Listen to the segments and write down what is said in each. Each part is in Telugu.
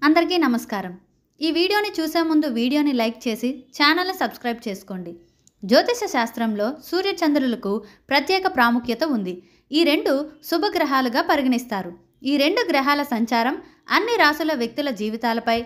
అందరికీ నమస్కారం। ఈ వీడియోని చూసే ముందు వీడియోని లైక్ చేసి ఛానల్ని సబ్స్క్రైబ్ చేసుకోండి। జ్యోతిష శాస్త్రంలో సూర్య చంద్రులకు ప్రత్యేక ప్రాముఖ్యత ఉంది। ఈ రెండు శుభగ్రహాలుగా పరిగణిస్తారు। ఈ రెండు గ్రహాల సంచారం అన్ని రాశుల వ్యక్తుల జీవితాలపై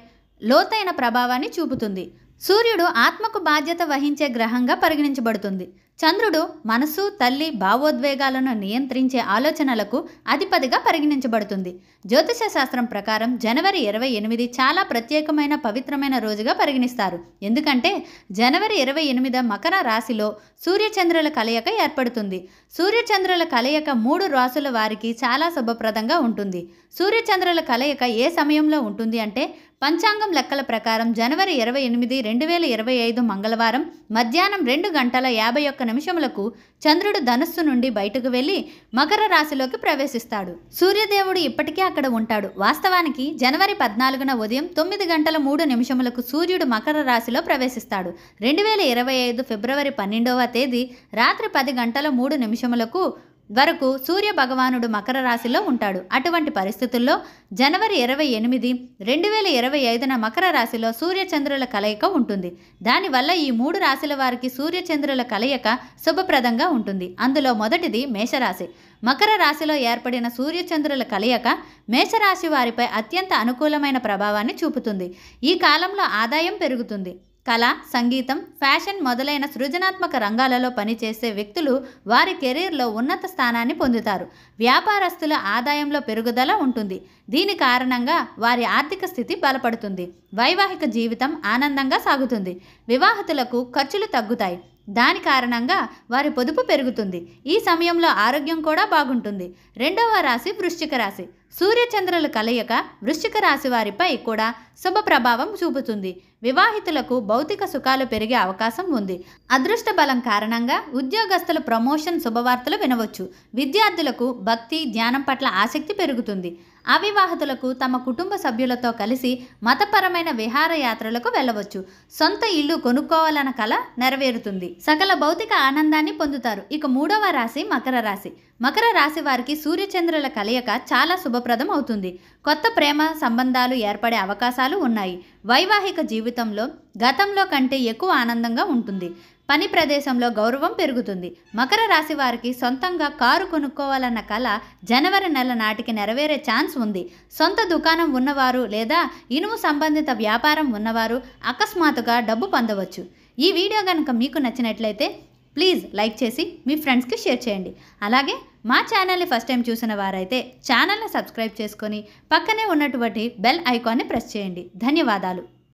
లోతైన ప్రభావాన్ని చూపుతుంది। సూర్యుడు ఆత్మకు బాధ్యత వహించే గ్రహంగా పరిగణించబడుతుంది। చంద్రుడు మనసు, తల్లి భావోద్వేగాలను నియంత్రించే ఆలోచనలకు అధిపతిగా పరిగణించబడుతుంది। జ్యోతిష శాస్త్రం ప్రకారం జనవరి 28 చాలా ప్రత్యేకమైన పవిత్రమైన రోజుగా పరిగణిస్తారు। ఎందుకంటే జనవరి 28 మకర రాశిలో సూర్యచంద్రుల కలయిక ఏర్పడుతుంది। సూర్యచంద్రుల కలయిక 3 రాశుల వారికి చాలా శుభప్రదంగా ఉంటుంది। సూర్యచంద్రుల కలయిక ఏ సమయంలో ఉంటుంది అంటే పంచాంగం లెక్కల ప్రకారం జనవరి 28, 2025 మంగళవారం మధ్యాహ్నం 2:51 చంద్రుడు ధనుస్సు నుండి బయటకు వెళ్లి మకర రాశిలోకి ప్రవేశిస్తాడు। సూర్యదేవుడు ఇప్పటికే అక్కడ ఉంటాడు। వాస్తవానికి జనవరి 14న ఉదయం 9:03 సూర్యుడు మకర రాశిలో ప్రవేశిస్తాడు। 2025 ఫిబ్రవరి 12వ తేదీ రాత్రి 10:03 వరకు సూర్య భగవానుడు మకర రాశిలో ఉంటాడు। అటువంటి పరిస్థితుల్లో జనవరి 28, 2025న మకర రాశిలో సూర్యచంద్రుల కలయిక ఉంటుంది। దానివల్ల ఈ 3 రాశుల వారికి సూర్యచంద్రుల కలయిక శుభప్రదంగా ఉంటుంది। అందులో మొదటిది మేషరాశి। మకర రాశిలో ఏర్పడిన సూర్యచంద్రుల కలయిక మేషరాశి వారిపై అత్యంత అనుకూలమైన ప్రభావాన్ని చూపుతుంది। ఈ కాలంలో ఆదాయం పెరుగుతుంది। కళ, సంగీతం, ఫ్యాషన్ మొదలైన సృజనాత్మక రంగాలలో పనిచేసే వ్యక్తులు వారి కెరీర్లో ఉన్నత స్థానాన్ని పొందుతారు। వ్యాపారస్తుల ఆదాయంలో పెరుగుదల ఉంటుంది। దీని కారణంగా వారి ఆర్థిక స్థితి బలపడుతుంది। వైవాహిక జీవితం ఆనందంగా సాగుతుంది। వివాహితులకు ఖర్చులు తగ్గుతాయి। దాని కారణంగా వారి పొదుపు పెరుగుతుంది। ఈ సమయంలో ఆరోగ్యం కూడా బాగుంటుంది। రెండవ రాశి వృశ్చిక రాశి। సూర్యచంద్రుల కలయిక వృశ్చిక రాశి వారిపై కూడా శుభ ప్రభావం చూపుతుంది। వివాహితులకు భౌతిక సుఖాలు పెరిగే అవకాశం ఉంది। అదృష్ట బలం కారణంగా ఉద్యోగస్తులు ప్రమోషన్ శుభవార్తలు వినవచ్చు। విద్యార్థులకు భక్తి, ధ్యానం పట్ల ఆసక్తి పెరుగుతుంది। అవివాహితులకు తమ కుటుంబ సభ్యులతో కలిసి మతపరమైన విహారయాత్రలకు వెళ్ళవచ్చు। సొంత ఇల్లు కొనుక్కోవాలన్న కల నెరవేరుతుంది। సకల భౌతిక ఆనందాన్ని పొందుతారు। ఇక మూడవ రాశి మకర రాశి। మకర రాశి వారికి సూర్యచంద్రుల కలయిక చాలా శుభప్రదం అవుతుంది। కొత్త ప్రేమ సంబంధాలు ఏర్పడే అవకాశాలు ఉన్నాయి। వైవాహిక జీవితంలో గతంలో కంటే ఎక్కువ ఆనందంగా ఉంటుంది। పని ప్రదేశంలో గౌరవం పెరుగుతుంది। మకర రాశి వారికి సొంతంగా కారు కొనుక్కోవాలన్న కల జనవరి నెల నాటికి నెరవేరే ఛాన్స్ ఉంది। సొంత దుకాణం ఉన్నవారు లేదా ఇనుము సంబంధిత వ్యాపారం ఉన్నవారు అకస్మాత్తుగా డబ్బు పొందవచ్చు। ఈ వీడియో కనుక మీకు నచ్చినట్లయితే ప్లీజ్ లైక్ చేసి మీ ఫ్రెండ్స్కి షేర్ చేయండి। అలాగే మా ఛానల్ని ఫస్ట్ టైం చూసిన వారైతే ఛానల్ని సబ్స్క్రైబ్ చేసుకొని పక్కనే ఉన్నటువంటి బెల్ ఐకాన్ని ప్రెస్ చేయండి। ధన్యవాదాలు।